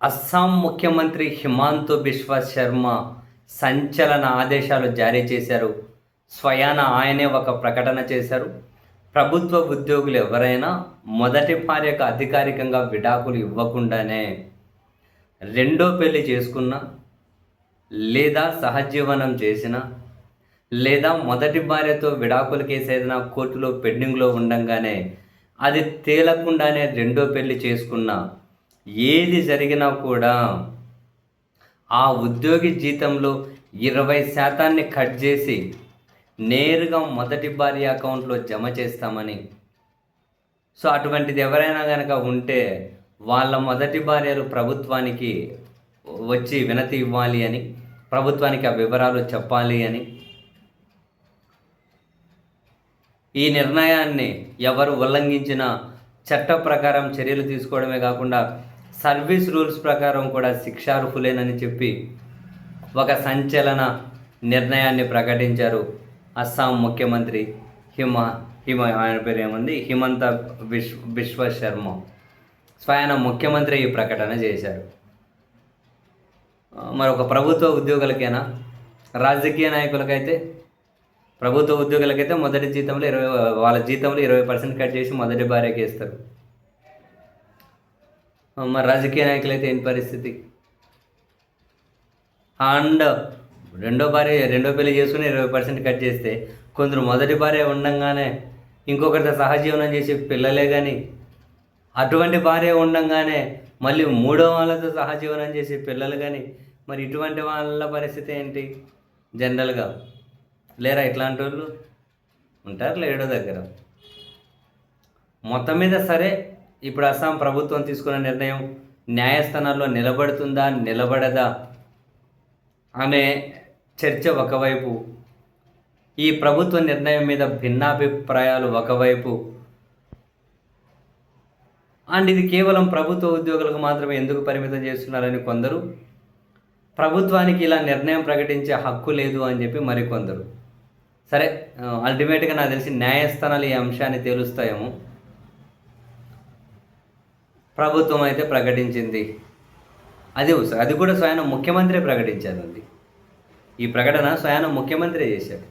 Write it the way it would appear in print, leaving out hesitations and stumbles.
అస్సాం ముఖ్యమంత్రి హిమాంత బిశ్వ శర్మ సంచలన ఆదేశాలు జారీ చేశారు. స్వయాన ఆయనే ఒక ప్రకటన చేశారు. ప్రభుత్వ ఉద్యోగులు ఎవరైనా మొదటి భార్యకు అధికారికంగా విడాకులు ఇవ్వకుండానే రెండో పెళ్లి చేసుకున్నా, లేదా సహజీవనం చేసినా, లేదా మొదటి భార్యతో విడాకుల కేసు ఏదైనా కోర్టులో పెండింగ్లో ఉండంగానే అది తేలకుండానే రెండో పెళ్లి చేసుకున్నా, ఏది జరిగినా కూడా ఆ ఉద్యోగి జీతంలో 20% కట్ చేసి నేరుగా మొదటి భార్య అకౌంట్లో జమ చేస్తామని. సో అటువంటిది ఎవరైనా గనక ఉంటే వాళ్ళ మొదటి భార్యలు ప్రభుత్వానికి వచ్చి వినతి ఇవ్వాలి అని, ప్రభుత్వానికి ఆ వివరాలు చెప్పాలి అని. ఈ నిర్ణయాన్ని ఎవరు ఉల్లంఘించినా చట్ట ప్రకారం చర్యలు తీసుకోవడమే కాకుండా సర్వీస్ రూల్స్ ప్రకారం కూడా శిక్షార్హులేనని చెప్పి ఒక సంచలన నిర్ణయాన్ని ప్రకటించారు అస్సాం ముఖ్యమంత్రి ఆయన పేరు ఏముంది, హిమంత బిశ్వ శర్మ. స్వయాన ముఖ్యమంత్రి ఈ ప్రకటన చేశారు. మరొక ప్రభుత్వ ఉద్యోగులకైనా, రాజకీయ నాయకులకైతే, ప్రభుత్వ ఉద్యోగులకైతే మొదటి జీతంలో వాళ్ళ జీతంలో 20% కట్ చేసి మొదటి భార్యకి ఇస్తారు. మరి రాజకీయ నాయకులైతే ఏంటి పరిస్థితి? అండ్ రెండో పెళ్లి చేసుకుని 20% కట్ చేస్తే కొందరు మొదటి భార్య ఉండంగానే ఇంకొకరితో సహజీవనం చేసే పిల్లలే కానీ, అటువంటి భార్య ఉండంగానే మళ్ళీ మూడో వాళ్ళతో సహజీవనం చేసే పిల్లలు కానీ, మరి ఇటువంటి వాళ్ళ పరిస్థితి ఏంటి? జనరల్గా లేరా ఇట్లాంటి వాళ్ళు? ఉంటారు లేడో దగ్గర. మొత్తం మీద సరే, ఇప్పుడు అస్సాం ప్రభుత్వం తీసుకున్న నిర్ణయం న్యాయస్థానాల్లో నిలబడుతుందా నిలబడదా అనే చర్చ ఒకవైపు, ఈ ప్రభుత్వ నిర్ణయం మీద భిన్నాభిప్రాయాలు ఒకవైపు. అండ్ ఇది కేవలం ప్రభుత్వ ఉద్యోగులకు మాత్రమే ఎందుకు పరిమితం చేస్తున్నారని కొందరు, ప్రభుత్వానికి ఇలా నిర్ణయం ప్రకటించే హక్కు లేదు అని చెప్పి మరికొందరు. సరే, అల్టిమేట్గా నాకు తెలిసి న్యాయస్థానాలు ఈ అంశాన్ని తేలుస్తాయేమో. ప్రభుత్వం అయితే ప్రకటించింది, అది కూడా స్వయాన ముఖ్యమంత్రి ప్రకటించారు. ఈ ప్రకటన స్వయాన ముఖ్యమంత్రి చేశారు.